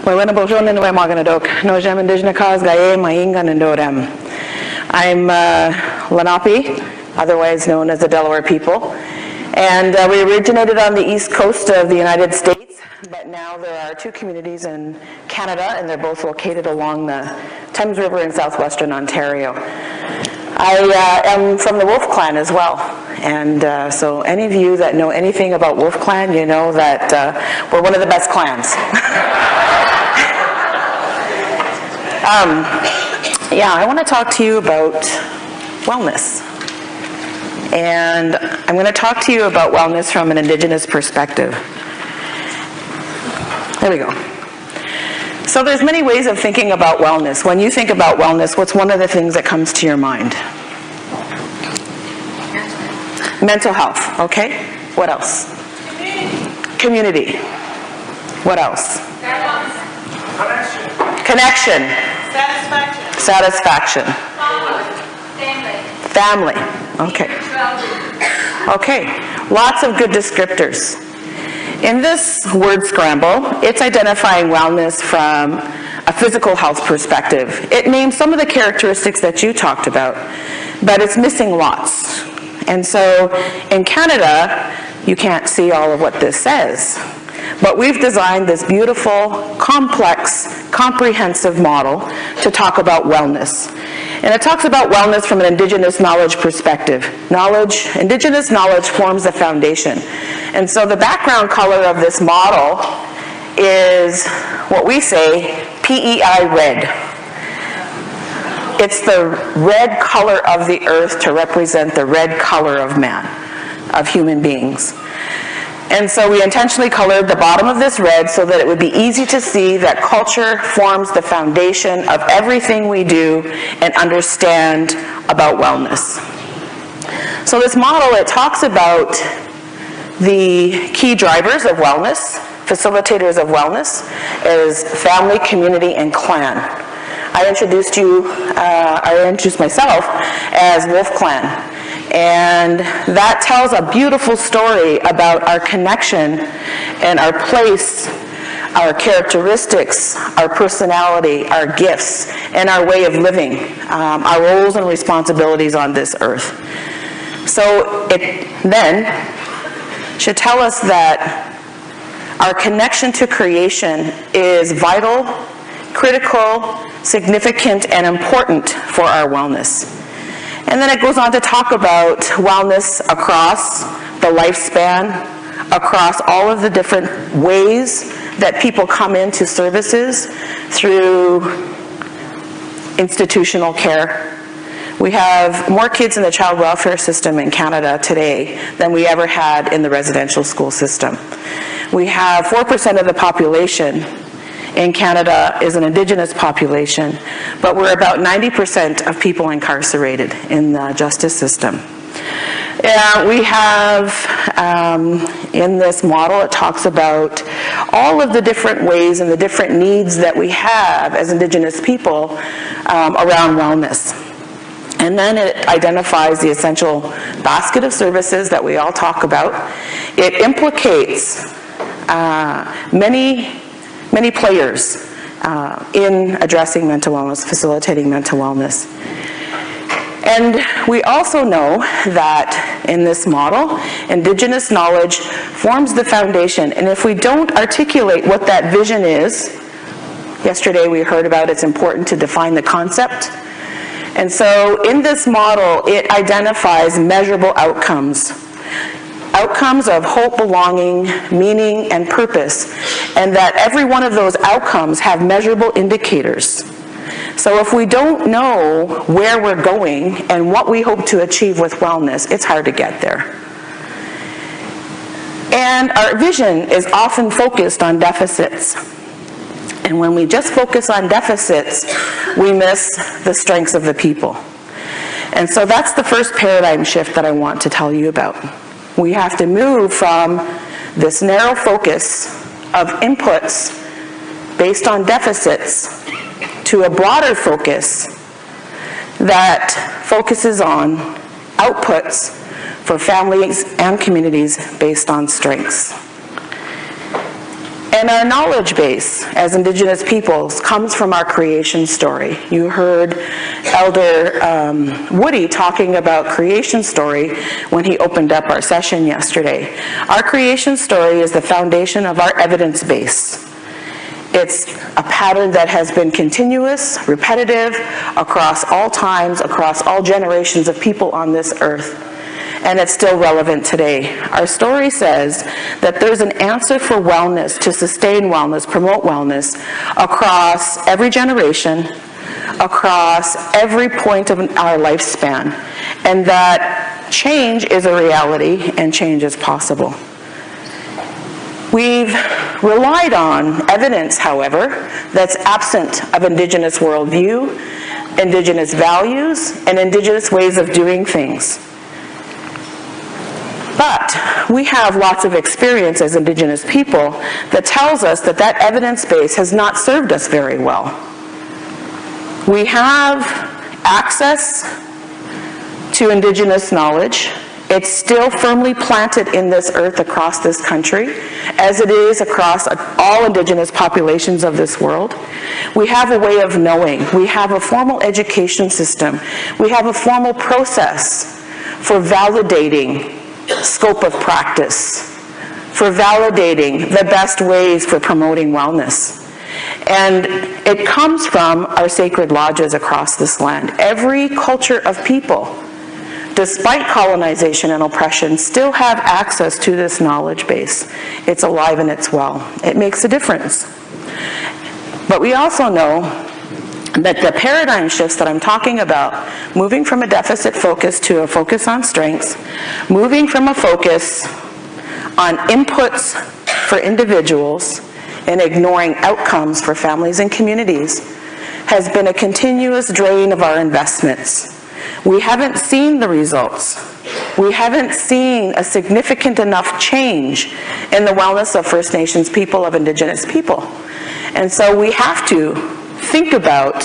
Muy buena porción en Maganadok. No jam indigenous cause gaye maingan and dorem. I'm Lenape, otherwise known as the Delaware people. And we originated on the east coast of the United States, but now there are two communities in Canada, and they're both located along the Thames River in southwestern Ontario. I am from the Wolf Clan as well, and so any of you that know anything about Wolf Clan, you know that we're one of the best clans. Yeah, I want to talk to you about wellness. And I'm going to talk to you about wellness from an Indigenous perspective. There we go. So there's many ways of thinking about wellness. When you think about wellness, what's one of the things that comes to your mind? Mental health, okay? What else? Community. What else? Connection. Satisfaction. Family. Okay. Okay. Lots of good descriptors. In this word scramble, it's identifying wellness from a physical health perspective. It names some of the characteristics that you talked about, but it's missing lots. And so in Canada, you can't see all of what this says. But we've designed this beautiful, complex, comprehensive model to talk about wellness. And it talks about wellness from an Indigenous knowledge perspective. Indigenous knowledge forms the foundation. And so the background color of this model is what we say, PEI red. It's the red color of the earth to represent the red color of man, of human beings. And so we intentionally colored the bottom of this red so that it would be easy to see that culture forms the foundation of everything we do and understand about wellness. So this model, it talks about the key drivers of wellness, facilitators of wellness, is family, community, and clan. I introduced myself as Wolf Clan. And that tells a beautiful story about our connection and our place, our characteristics, our personality, our gifts, and our way of living, our roles and responsibilities on this earth. So it then should tell us that our connection to creation is vital, critical, significant, and important for our wellness. And then it goes on to talk about wellness across the lifespan, across all of the different ways that people come into services through institutional care. We have more kids in the child welfare system in Canada today than we ever had in the residential school system. We have 4% of the population in Canada is an Indigenous population, but we're about 90% of people incarcerated in the justice system. We have, in this model, it talks about all of the different ways and the different needs that we have as Indigenous people around wellness. And then it identifies the essential basket of services that we all talk about. It implicates many players in addressing mental wellness, facilitating mental wellness. And we also know that in this model, Indigenous knowledge forms the foundation. And if we don't articulate what that vision is, yesterday we heard about it's important to define the concept. And so in this model, it identifies measurable outcomes. Outcomes of hope, belonging, meaning, and purpose, and that every one of those outcomes have measurable indicators. So if we don't know where we're going and what we hope to achieve with wellness, it's hard to get there. And our vision is often focused on deficits. And when we just focus on deficits, we miss the strengths of the people. And so that's the first paradigm shift that I want to tell you about. We have to move from this narrow focus of inputs based on deficits to a broader focus that focuses on outputs for families and communities based on strengths. And our knowledge base as Indigenous peoples comes from our creation story. You heard Elder Woody talking about creation story when he opened up our session yesterday. Our creation story is the foundation of our evidence base. It's a pattern that has been continuous, repetitive, across all times, across all generations of people on this earth. And it's still relevant today. Our story says that there's an answer for wellness, to sustain wellness, promote wellness, across every generation, across every point of our lifespan, and that change is a reality and change is possible. We've relied on evidence, however, that's absent of Indigenous worldview, Indigenous values, and Indigenous ways of doing things. But we have lots of experience as Indigenous people that tells us that that evidence base has not served us very well. We have access to Indigenous knowledge. It's still firmly planted in this earth across this country, as it is across all Indigenous populations of this world. We have a way of knowing. We have a formal education system. We have a formal process for validating scope of practice, for validating the best ways for promoting wellness. And it comes from our sacred lodges across this land. Every culture of people, despite colonization and oppression, still have access to this knowledge base. It's alive and it's well. It makes a difference. But we also know that the paradigm shifts that I'm talking about, moving from a deficit focus to a focus on strengths, moving from a focus on inputs for individuals and ignoring outcomes for families and communities, has been a continuous drain of our investments. We haven't seen the results. We haven't seen a significant enough change in the wellness of First Nations people, of Indigenous people. And so we have to think about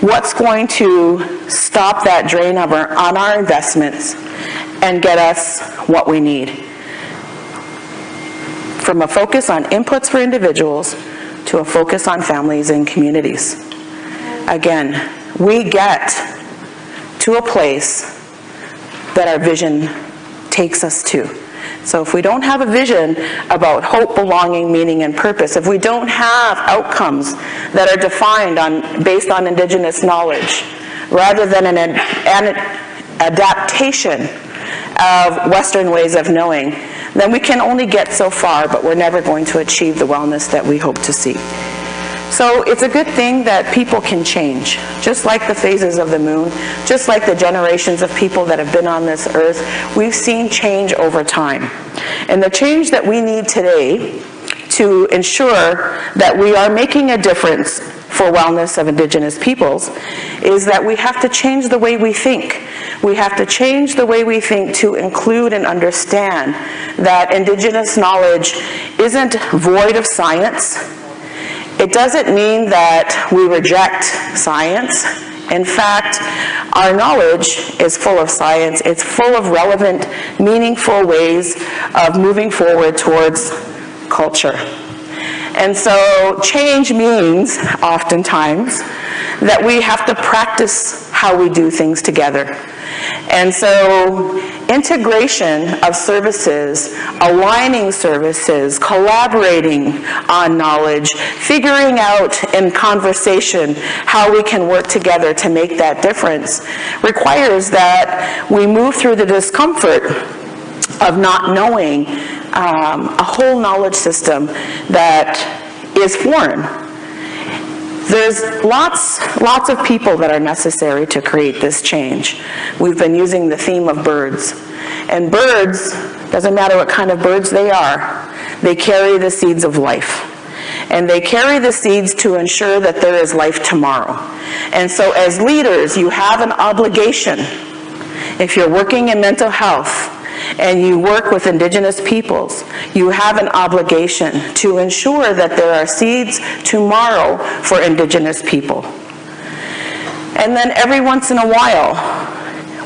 what's going to stop that drain on our investments and get us what we need. From a focus on inputs for individuals to a focus on families and communities. Again, we get to a place that our vision takes us to. So if we don't have a vision about hope, belonging, meaning, and purpose, if we don't have outcomes that are defined based on Indigenous knowledge, rather than an adaptation of Western ways of knowing, then we can only get so far, but we're never going to achieve the wellness that we hope to see. So it's a good thing that people can change, just like the phases of the moon, just like the generations of people that have been on this earth. We've seen change over time. And the change that we need today to ensure that we are making a difference for wellness of Indigenous peoples is that we have to change the way we think. We have to change the way we think to include and understand that Indigenous knowledge isn't void of science. It doesn't mean that we reject science. In fact, our knowledge is full of science. It's full of relevant, meaningful ways of moving forward towards culture. And so change means, oftentimes, that we have to practice how we do things together. And so integration of services, aligning services, collaborating on knowledge, figuring out in conversation how we can work together to make that difference requires that we move through the discomfort of not knowing a whole knowledge system that is foreign. There's lots of people that are necessary to create this change. We've been using the theme of birds. And birds, doesn't matter what kind of birds they are, they carry the seeds of life. And they carry the seeds to ensure that there is life tomorrow. And so as leaders, you have an obligation. If you're working in mental health, and you work with Indigenous peoples, you have an obligation to ensure that there are seeds tomorrow for Indigenous people. And then every once in a while,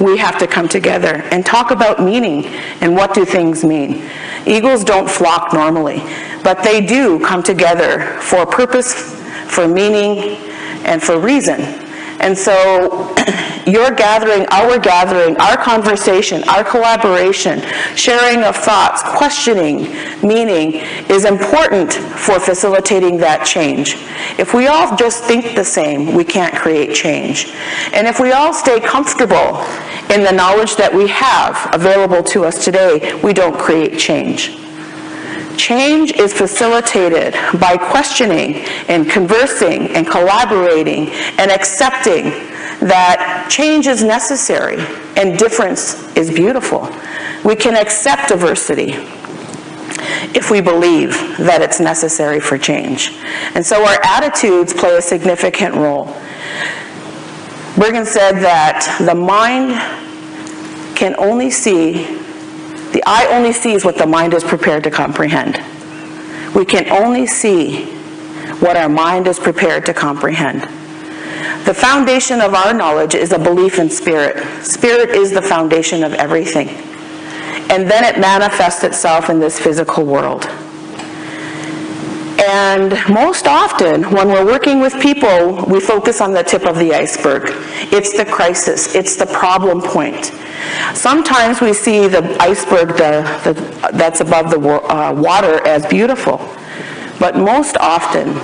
we have to come together and talk about meaning and what do things mean. Eagles don't flock normally, but they do come together for purpose, for meaning, and for reason. And so your gathering, our conversation, our collaboration, sharing of thoughts, questioning, meaning is important for facilitating that change. If we all just think the same, we can't create change. And if we all stay comfortable in the knowledge that we have available to us today, we don't create change. Change is facilitated by questioning and conversing and collaborating and accepting that change is necessary and difference is beautiful. We can accept diversity if we believe that it's necessary for change. And so our attitudes play a significant role. Bergen said that the mind can only see, the eye only sees what the mind is prepared to comprehend. We can only see what our mind is prepared to comprehend. The foundation of our knowledge is a belief in spirit. Spirit is the foundation of everything. And then it manifests itself in this physical world. And most often, when we're working with people, we focus on the tip of the iceberg. It's the crisis. It's the problem point. Sometimes we see the iceberg that's above the water as beautiful. But most often,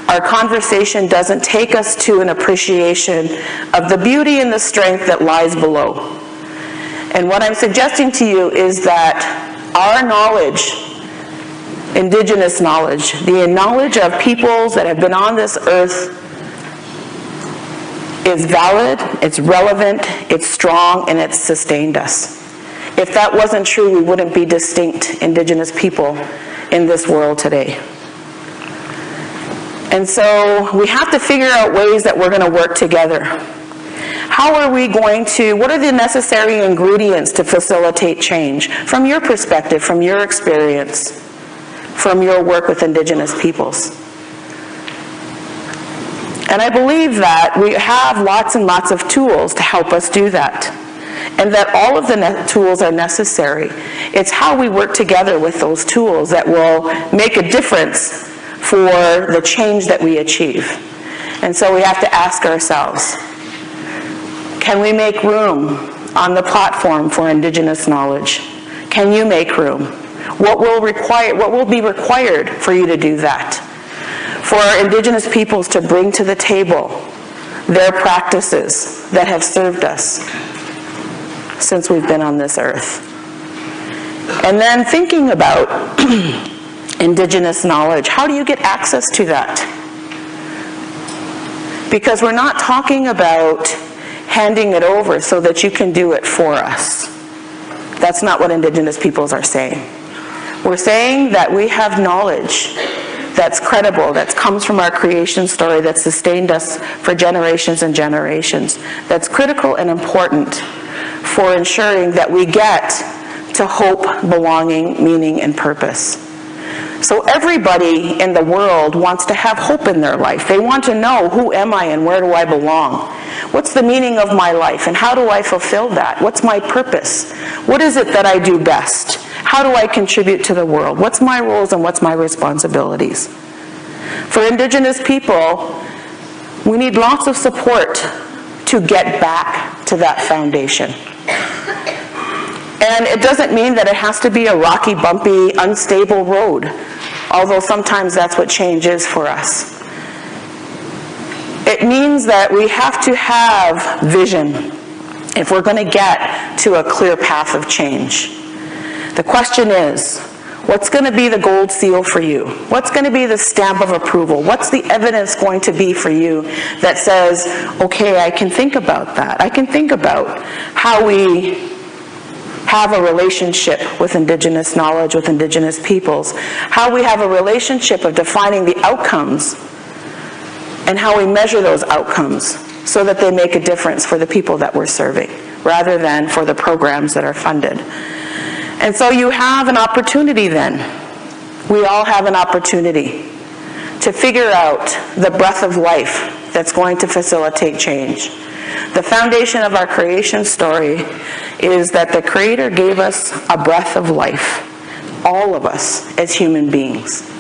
our conversation doesn't take us to an appreciation of the beauty and the strength that lies below. And what I'm suggesting to you is that our knowledge, indigenous knowledge, the knowledge of peoples that have been on this earth, is valid, it's relevant, it's strong, and it's sustained us. If that wasn't true, we wouldn't be distinct indigenous people in this world today. And so we have to figure out ways that we're going to work together. How are we going to, what are the necessary ingredients to facilitate change from your perspective, from your experience, from your work with indigenous peoples? And I believe that we have lots and lots of tools to help us do that, and that all of the tools are necessary. It's how we work together with those tools that will make a difference for the change that we achieve. And so we have to ask ourselves, can we make room on the platform for indigenous knowledge? Can you make room? What will be required for you to do that? For our indigenous peoples to bring to the table their practices that have served us since we've been on this earth. And then thinking about indigenous knowledge, how do you get access to that? Because we're not talking about handing it over so that you can do it for us. That's not what indigenous peoples are saying. We're saying that we have knowledge that's credible, that comes from our creation story, that sustained us for generations and generations, that's critical and important for ensuring that we get to hope, belonging, meaning, and purpose. So everybody in the world wants to have hope in their life. They want to know, who am I and where do I belong? What's the meaning of my life and how do I fulfill that? What's my purpose? What is it that I do best? How do I contribute to the world? What's my roles and what's my responsibilities? For indigenous people, we need lots of support to get back to that foundation. And it doesn't mean that it has to be a rocky, bumpy, unstable road, although sometimes that's what change is for us. It means that we have to have vision if we're going to get to a clear path of change. The question is, what's going to be the gold seal for you? What's going to be the stamp of approval? What's the evidence going to be for you that says, okay, I can think about that. I can think about how we have a relationship with indigenous knowledge, with indigenous peoples, how we have a relationship of defining the outcomes and how we measure those outcomes so that they make a difference for the people that we're serving, rather than for the programs that are funded. And so you have an opportunity then. We all have an opportunity to figure out the breath of life that's going to facilitate change. The foundation of our creation story is that the Creator gave us a breath of life, all of us as human beings.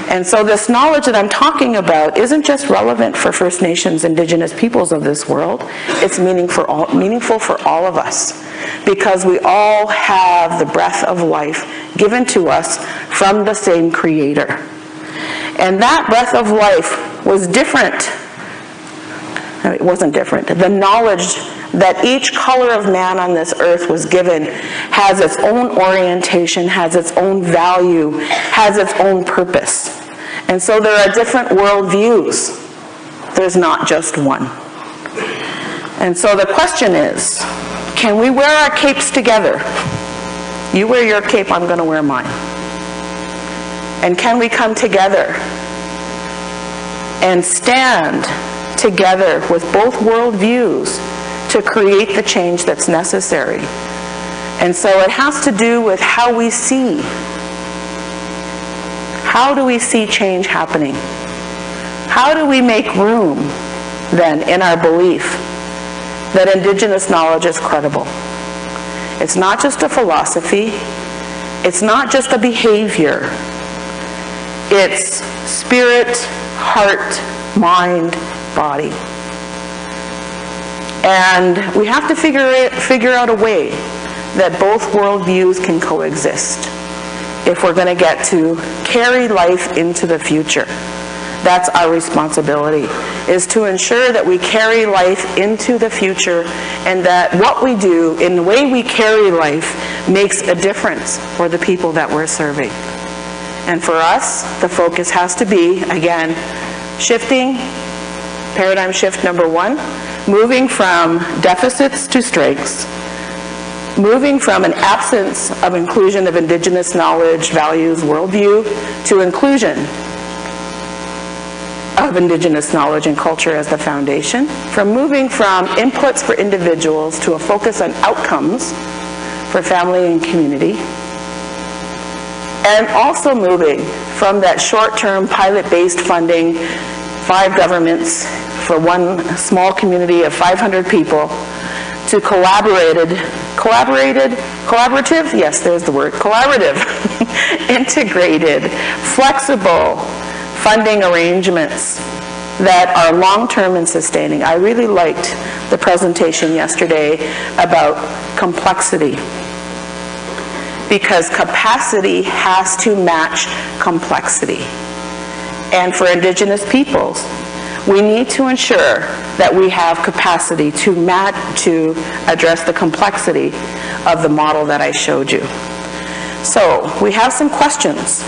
And so this knowledge that I'm talking about isn't just relevant for First Nations, Indigenous peoples of this world. It's meaningful for all of us, because we all have the breath of life given to us from the same Creator. And that breath of life was different. It wasn't different. The knowledge that each color of man on this earth was given has its own orientation, has its own value, has its own purpose. And so there are different worldviews. There's not just one. And so the question is, can we wear our capes together? You wear your cape, I'm going to wear mine. And can we come together and stand together with both worldviews to create the change that's necessary? And so it has to do with how we see. How do we see change happening? How do we make room, then, in our belief that Indigenous knowledge is credible? It's not just a philosophy. It's not just a behavior. It's spirit, heart, mind, body. And we have to figure out a way that both worldviews can coexist if we're going to get to carry life into the future. That's our responsibility, is to ensure that we carry life into the future, and that what we do in the way we carry life makes a difference for the people that we're serving. And for us, the focus has to be, again, shifting, paradigm shift number one, moving from deficits to strengths, moving from an absence of inclusion of Indigenous knowledge, values, worldview, to inclusion of Indigenous knowledge and culture as the foundation, from moving from inputs for individuals to a focus on outcomes for family and community, and also moving from that short-term pilot-based funding, 5 governments for one small community of 500 people, to collaborative, yes, there's the word, collaborative, integrated, flexible funding arrangements that are long-term and sustaining. I really liked the presentation yesterday about complexity, because capacity has to match complexity. And for Indigenous peoples, we need to ensure that we have capacity to address the complexity of the model that I showed you. So we have some questions.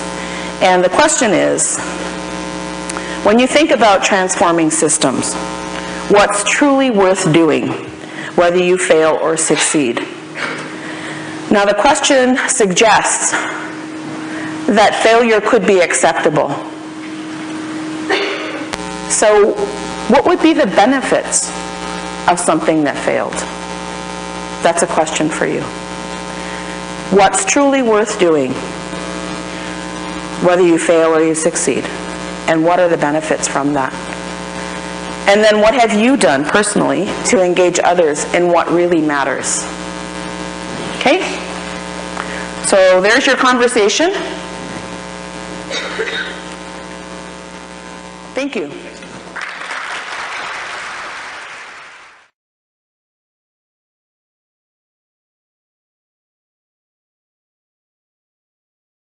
And the question is, when you think about transforming systems, what's truly worth doing, whether you fail or succeed? Now the question suggests that failure could be acceptable. So what would be the benefits of something that failed? That's a question for you. What's truly worth doing, whether you fail or you succeed? And what are the benefits from that? And then what have you done personally to engage others in what really matters? Okay? So there's your conversation. Thank you.